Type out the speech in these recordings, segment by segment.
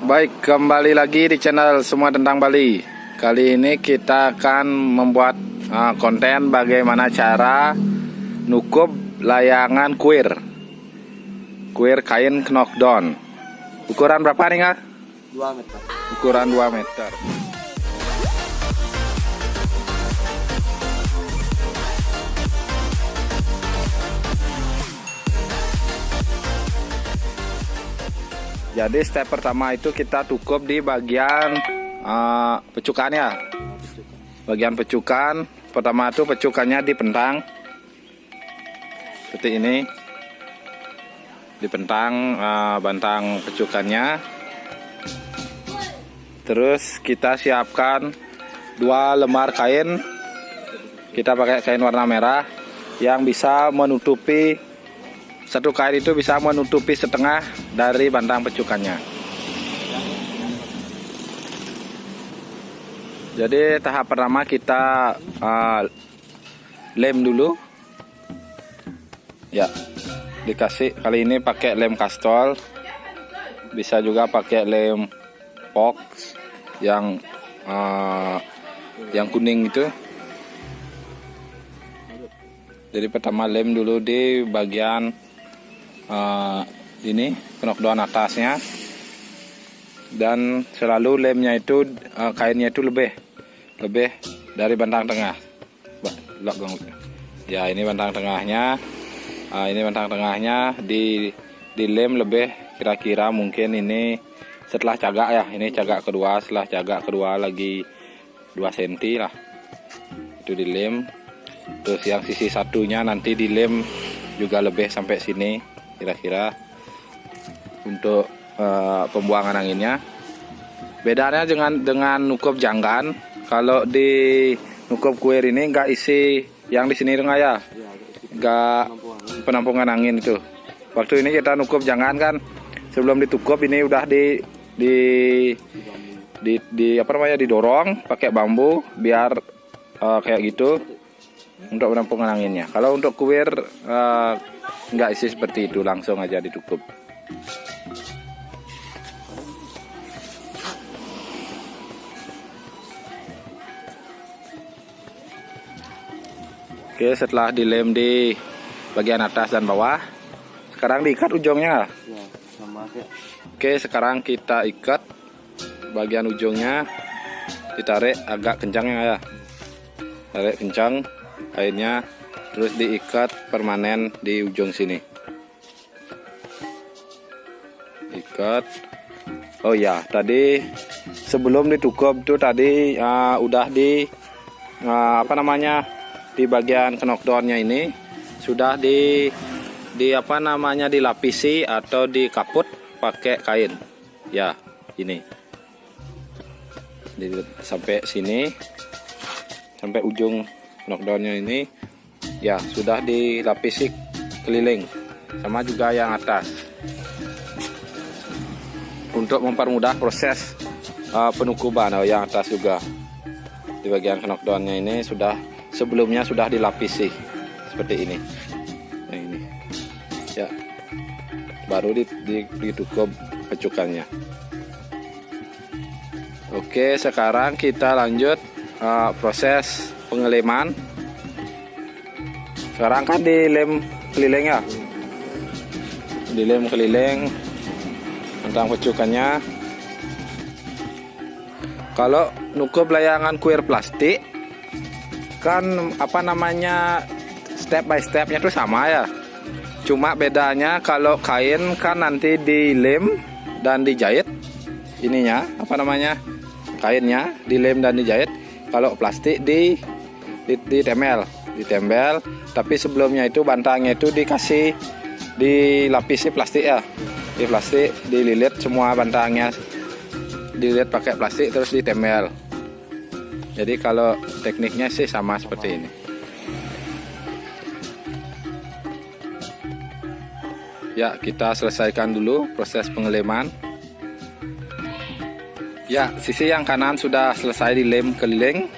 Baik, kembali lagi di channel Semua Tentang Bali. Kali ini kita akan membuat konten bagaimana cara nukup layangan kuir kain knockdown. Ukuran berapa nih, Kak? 2 meter. Ukuran 2 meter. Jadi step pertama itu kita tukup di bagian pecukannya. Bagian pecukan, pertama itu pecukannya dipentang seperti ini. Dipentang bantang pecukannya. Terus kita siapkan 2 lembar kain. Kita pakai kain warna merah yang bisa menutupi, satu kain itu bisa menutupi setengah dari bantang pecukannya. Jadi tahap pertama kita lem dulu. Ya, dikasih kali ini pakai lem kastol. Bisa juga pakai lem box yang kuning itu. Jadi pertama lem dulu di bagian ini knockdown atasnya, dan selalu lemnya itu kainnya itu lebih dari bantang tengah. Ya, ini bantang tengahnya. Ini bantang tengahnya di lem lebih, kira-kira mungkin ini setelah cagak ya. Ini cagak kedua, setelah cagak kedua lagi 2 cm lah. Itu di lem. Terus yang sisi satunya nanti di lem juga lebih sampai sini kira-kira untuk pembuangan anginnya. Bedanya dengan nukup janggan, kalau di nukup kuir ini nggak isi yang di sini tengah ya, nggak penampungan angin itu. Waktu ini kita nukup janggan kan, sebelum ditukup ini udah didorong pakai bambu biar kayak gitu untuk penampungan anginnya. Kalau untuk kuir nggak isi seperti itu, langsung aja ditukup. Oke, setelah dilem di bagian atas dan bawah, sekarang diikat ujungnya. Ya, sama kayak. Oke, sekarang kita ikat bagian ujungnya, ditarik agak kencang ya. Tarik kencang kainnya, terus diikat permanen di ujung sini. Ikat. Oh ya, tadi sebelum ditukup tuh tadi udah di di bagian knockdownnya ini sudah dilapisi atau dikaput pakai kain. Ya, ini. Sampai sini, sampai ujung knockdownnya ini. Ya, sudah dilapisi keliling, sama juga yang atas, untuk mempermudah proses penukuban. Yang atas juga di bagian knockdownnya ini sebelumnya sudah dilapisi seperti ini. Nah, ini ya, baru ditukup pecukannya. Oke, sekarang kita lanjut proses pengeleman. Sekarang kan dilem keliling ya, dilem keliling tentang pecukannya. Kalau nukup layangan kuir plastik kan step by stepnya itu sama ya. Cuma bedanya kalau kain kan nanti dilem dan dijahit ininya, kainnya dilem dan dijahit. Kalau plastik ditempel, tapi sebelumnya itu bantangnya itu dilapisi plastik ya. Di plastik dililit semua bantangnya, dililit pakai plastik terus ditempel. Jadi kalau tekniknya sih sama seperti ini. Ya, kita selesaikan dulu proses pengeleman. Ya, sisi yang kanan sudah selesai dilem keliling.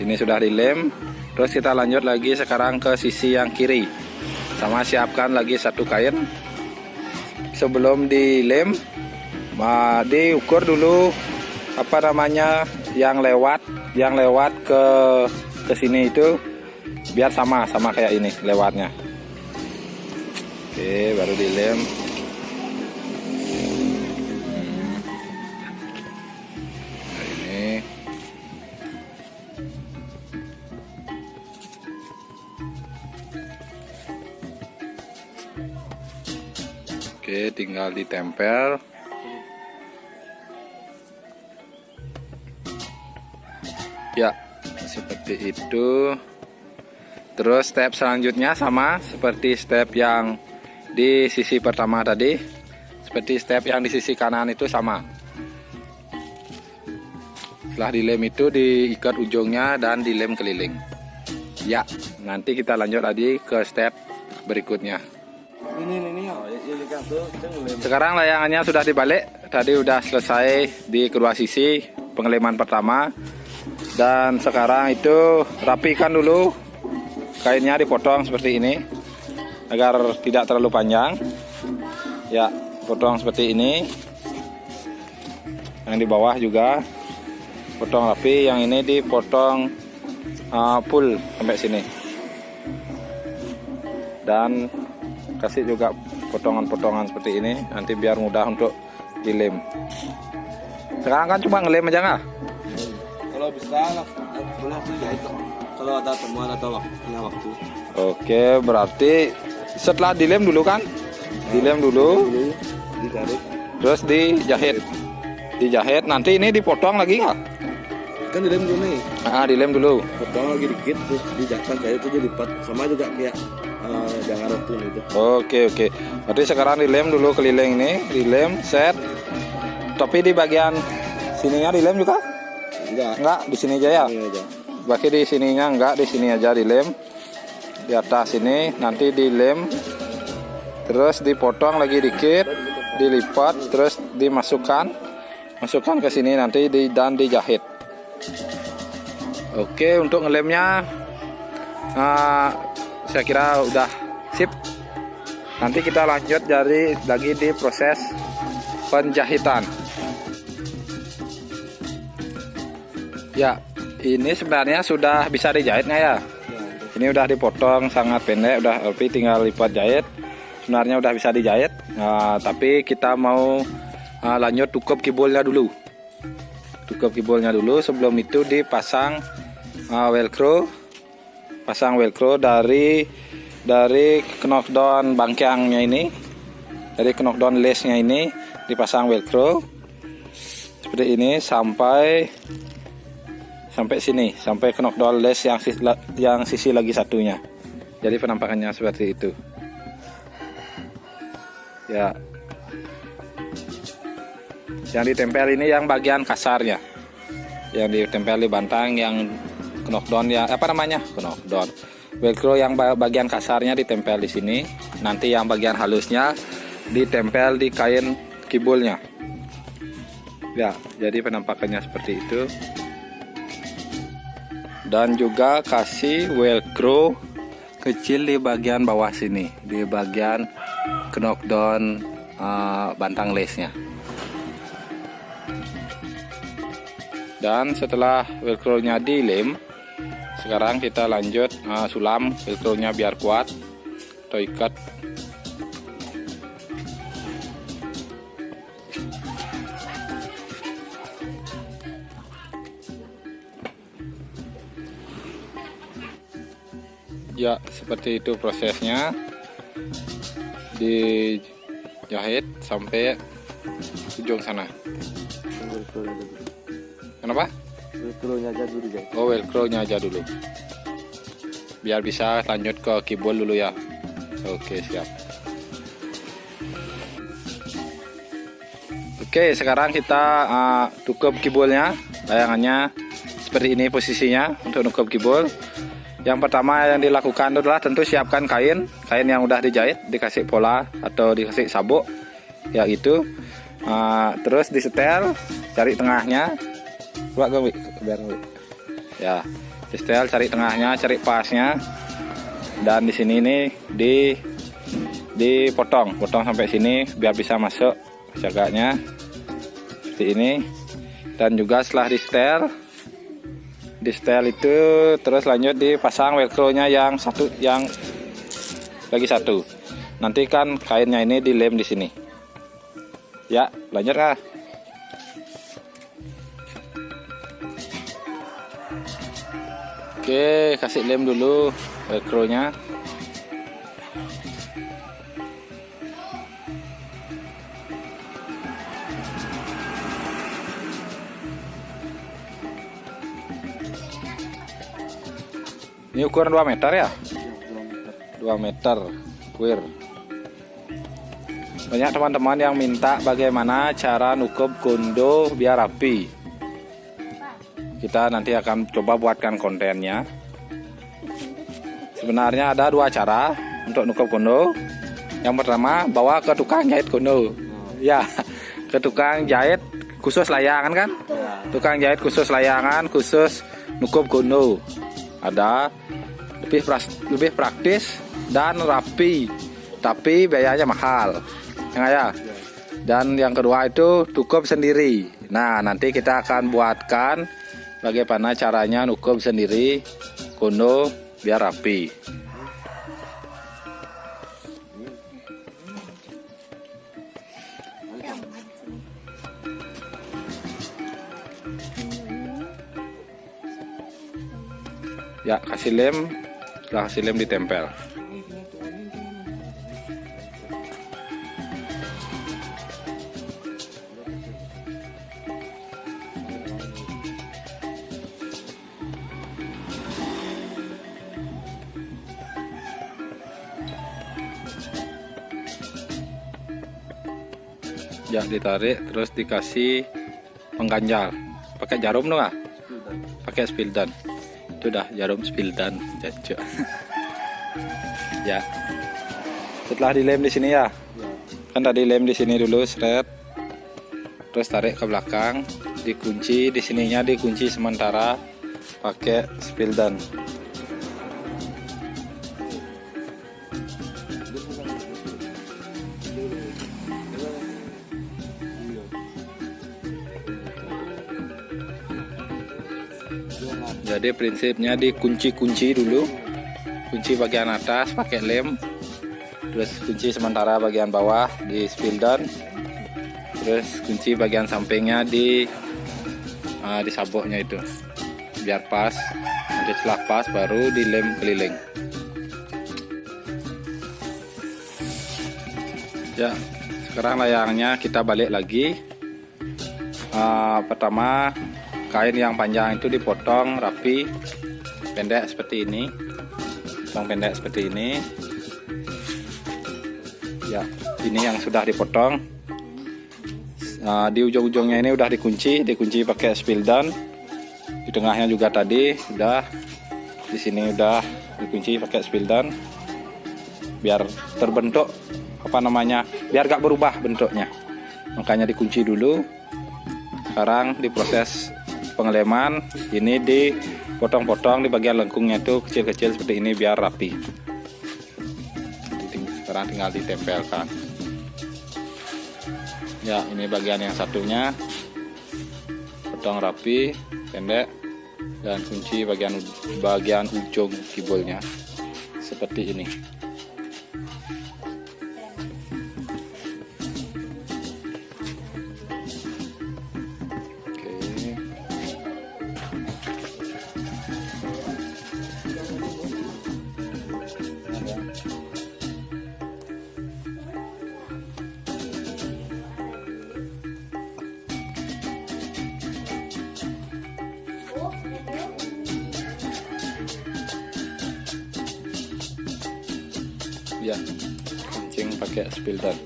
Ini sudah dilem. Terus kita lanjut lagi sekarang ke sisi yang kiri. Sama siapkan lagi 1 kain. Sebelum dilem Diukur dulu apa namanya yang lewat ke sini itu biar sama kayak ini lewatnya. Oke, baru dilem. Nah, ini oke, tinggal ditempel. Ya, seperti itu. Terus step selanjutnya sama seperti step yang di sisi pertama tadi. Seperti step yang di sisi kanan itu sama. Setelah dilem itu diikat ujungnya dan dilem keliling. Ya, nanti kita lanjut lagi ke step berikutnya. Ini kan tuh Sekarang layangannya sudah dibalik. Tadi udah selesai di kedua sisi pengeleman pertama. Dan sekarang itu rapikan dulu, kainnya dipotong seperti ini agar tidak terlalu panjang. Ya, potong seperti ini. Yang di bawah juga potong rapi, yang ini dipotong full sampai sini. Dan kasih juga potongan-potongan seperti ini, nanti biar mudah untuk dilem. Sekarang kan cuma ngelem aja nggak? kalau bisa boleh aku jahit kalau ada temuan atau waktu. Oke, berarti setelah dilem dulu kan? Dilem dulu, Digaris. terus dijahit. Nanti ini dipotong lagi nggak? Kan dilem dulu nih. Dilem dulu. Potong lagi dikit terus dijahit jahit itu dilipat sama juga kayak jangan rotun itu. Oke. Berarti sekarang dilem dulu keliling ini, dilem set. Tapi di bagian sininya dilem juga? Enggak, di sini aja ya. Ini aja. Bagi di sininya enggak, di sini aja dilem. Di atas ini nanti dilem. Terus dipotong lagi dikit, dilipat, terus masukkan ke sini nanti dan dijahit. Oke, untuk ngelemnya saya kira udah sip. Nanti kita lanjut lagi di proses penjahitan. Ya, ini sebenarnya sudah bisa dijahitnya ya. Ini udah dipotong sangat pendek, tapi tinggal lipat jahit. Sebenarnya udah bisa dijahit. Tapi kita mau lanjut tukup kibulnya dulu. Sebelum itu dipasang velcro. Pasang velcro dari knockdown bangkangnya ini. Dari knockdown lace-nya ini dipasang velcro. Seperti ini sampai sini, sampai knockdown lace yang sisi lagi satunya. Jadi penampakannya seperti itu. Ya. Yang ditempel ini yang bagian kasarnya. Yang ditempel di bantang yang knockdown ya, apa namanya? Knockdown. Velcro yang bagian kasarnya ditempel di sini. Nanti yang bagian halusnya ditempel di kain kibulnya. Ya, jadi penampakannya seperti itu. Dan juga kasih velcro kecil di bagian bawah sini, di bagian knockdown bantang lace-nya. Dan setelah velcro-nya dilem, sekarang kita lanjut sulam velcro-nya biar kuat atau ikat. Ya, seperti itu prosesnya. Dijahit sampai ujung sana. Kenapa? Velcro-nya aja dulu dijahit. Oh, velcro-nya aja dulu. Biar bisa lanjut ke kibul dulu ya. Oke, siap. Oke, sekarang kita tukup kibulnya. Layangannya seperti ini posisinya untuk nukup kibul. Yang pertama yang dilakukan adalah tentu siapkan kain yang udah dijahit, dikasih pola atau dikasih sabuk, ya itu. Terus disetel, cari tengahnya, ya, disetel, cari tengahnya, cari pasnya, dan di sini nih dipotong sampai sini biar bisa masuk jaganya. seperti ini. Dan juga setelah di setel itu terus lanjut dipasang velcro-nya yang lagi satu. Nanti kan kainnya ini dilem di sini. Ya, lanjut kah? Oke, kasih lem dulu velcro-nya. Ini ukuran 2 meter ya? 2 meter kuir. Banyak teman-teman yang minta bagaimana cara nukup kondo biar rapi. Kita nanti akan coba buatkan kontennya. Sebenarnya ada 2 cara untuk nukup kondo. Yang pertama, bawa ke tukang jahit kondo. Ya, ke tukang jahit khusus layangan kan? Tukang jahit khusus layangan, khusus nukup kondo. Ada lebih praktis dan rapi, tapi biayanya mahal, ya. Dan yang kedua itu nukup sendiri. Nah, nanti kita akan buatkan bagaimana caranya nukup sendiri kondo biar rapi. Ya, kasih lem. Setelah kasih lem ditempel. Ya, ditarik terus dikasih pengganjal. Pakai jarum dong, pakai spildan. Itu dah jarum spildan, jancuk. Ya. Setelah dilem di sini ya. Kan tadi lem di sini dulu, seret. Terus tarik ke belakang, dikunci di sininya, dikunci sementara pakai spildan. Jadi prinsipnya dikunci-kunci dulu, kunci bagian atas pakai lem, terus kunci sementara bagian bawah di spildan, terus kunci bagian sampingnya di sabuknya itu, biar pas. Nanti setelah pas baru dilem keliling. Ya, sekarang layangnya kita balik lagi. Pertama, kain yang panjang itu dipotong rapi, pendek seperti ini, pendek seperti ini. Ya, ini yang sudah dipotong. Di ujung-ujungnya ini udah dikunci pakai spildan. Di tengahnya juga tadi udah, di sini udah dikunci pakai spildan, biar terbentuk biar gak berubah bentuknya. Makanya dikunci dulu. Sekarang diproses pengeleman, ini dipotong-potong di bagian lengkungnya itu kecil-kecil seperti ini biar rapi. Sekarang tinggal ditempelkan. Ya, ini bagian yang satunya, potong rapi, pendek, dan kunci bagian ujung kibolnya seperti ini. Ya, kencing pakai spildan.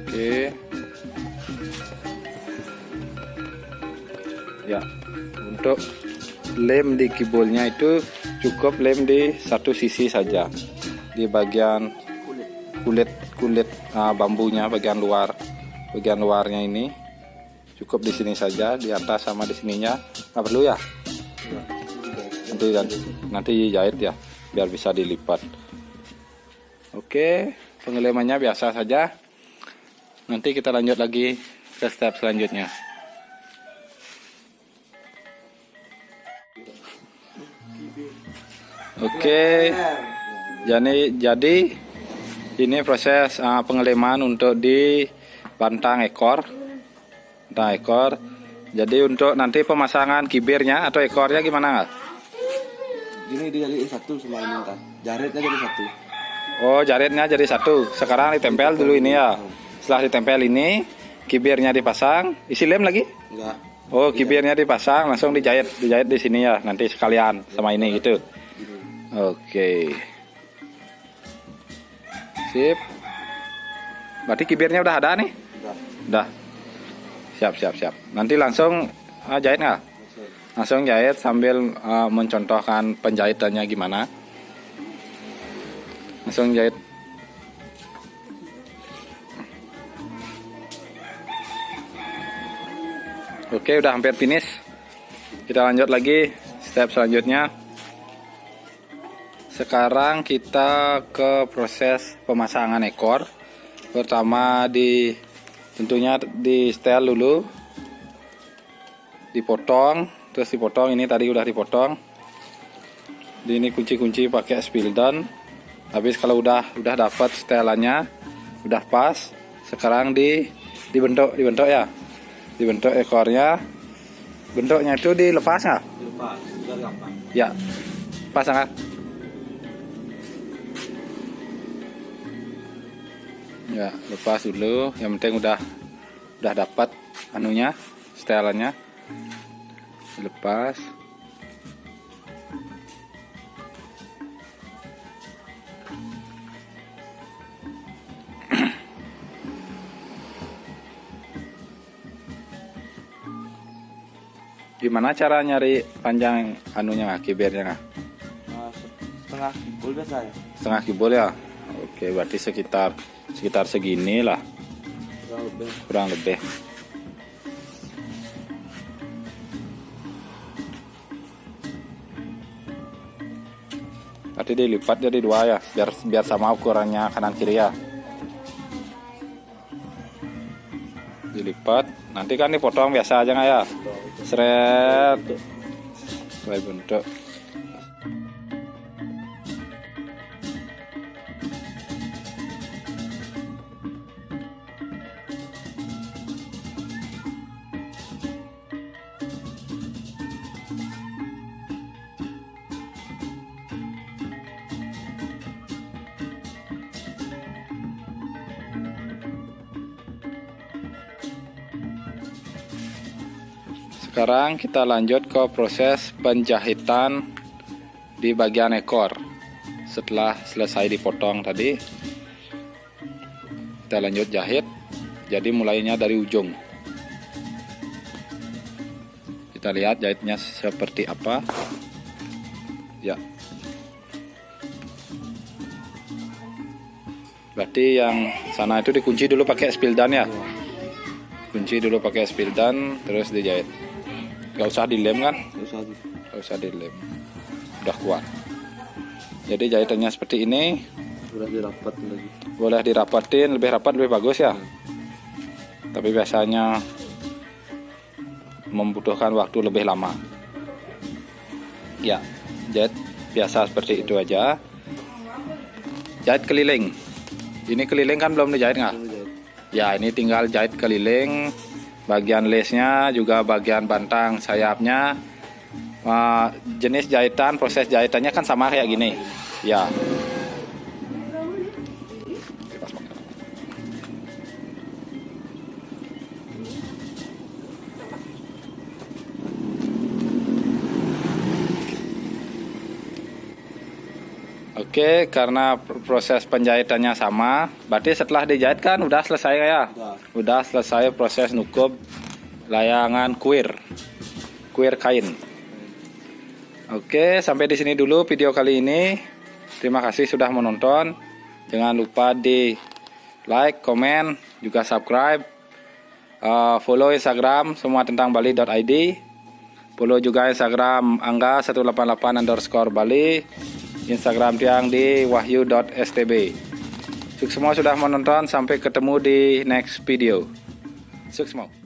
Oke. Ya, untuk lem di kibulnya itu cukup lem di satu sisi saja, di bagian kulit bambunya, bagian luarnya ini cukup di sini saja, di atas sama di sininya nggak perlu ya. Nanti jahit ya, biar bisa dilipat. Oke, pengelemannya biasa saja. Nanti kita lanjut lagi ke step selanjutnya. Oke, jadi ini proses pengeleman untuk di bantang ekor. Jadi untuk nanti pemasangan kibirnya atau ekornya gimana nggak? Ini dijadiin satu sama ini ntar. Jaretnya jadi satu. Oh, jaritnya jadi satu. Sekarang ditempel dulu ini ya. Setelah ditempel ini, kibirnya dipasang. Isi lem lagi? Enggak. Oh, kibirnya dipasang, langsung dijahit di sini ya. Nanti sekalian sama ini gitu. Oke. Sip. Berarti kibirnya udah ada nih? Udah. Siap. Nanti langsung jahit nggak? Langsung jahit sambil mencontohkan penjahitannya gimana. Langsung jahit. Oke, udah hampir finish. Kita lanjut lagi step selanjutnya. Sekarang kita ke proses pemasangan ekor. Pertama tentunya di setel dulu, dipotong, terus dipotong. Ini tadi udah dipotong. Ini kunci pakai spildan. Habis kalau udah dapat setelannya, udah pas. Sekarang dibentuk ya, dibentuk ekornya. Bentuknya itu dilepas nggak? Dilepas, biar gampang. Ya, pasang kan? Ya, lepas dulu. Yang penting udah dapat anunya, setelannya. Lepas. Gimana cara nyari panjang anunya nggak, kibirnya nggak? Setengah kibul biasa ya. Setengah kibul ya. Oke, berarti sekitar segini lah, kurang lebih. Berarti dilipat jadi dua ya, biar sama ukurannya kanan kiri ya. Dilipat, nanti kan dipotong biasa aja nggak ya? Seret, sesuai bentuk. Sekarang kita lanjut ke proses penjahitan di bagian ekor. Setelah selesai dipotong tadi, kita lanjut jahit. Jadi mulainya dari ujung. Kita lihat jahitnya seperti apa. Ya. Berarti yang sana itu dikunci dulu pakai spildan ya. Kunci dulu pakai spildan, terus dijahit. Gak usah dilem kan? Gak usah dilem. Udah kuat. Jadi jahitannya seperti ini. Udah dirapat lagi. Boleh dirapatin, lebih rapat lebih bagus ya. Tapi biasanya membutuhkan waktu lebih lama. Ya, jahit biasa seperti itu aja. Jahit keliling. Ini keliling kan belum dijahit nggak? Ya, ini tinggal jahit keliling. Bagian lesnya juga bagian bantang sayapnya. Jenis jahitan, proses jahitannya kan sama kayak gini. Ya. Oke, karena proses penjahitannya sama, berarti setelah dijahit kan udah selesai ya? Udah selesai proses nukup layangan kuir kain. Oke, sampai di sini dulu video kali ini. Terima kasih sudah menonton. Jangan lupa di like, komen, juga subscribe. Follow Instagram semua tentang bali.id. Follow juga Instagram angga188_Bali. Instagram Tiang di wahyu.stb. Sukses semua sudah menonton. Sampai ketemu di next video. Sukses semua.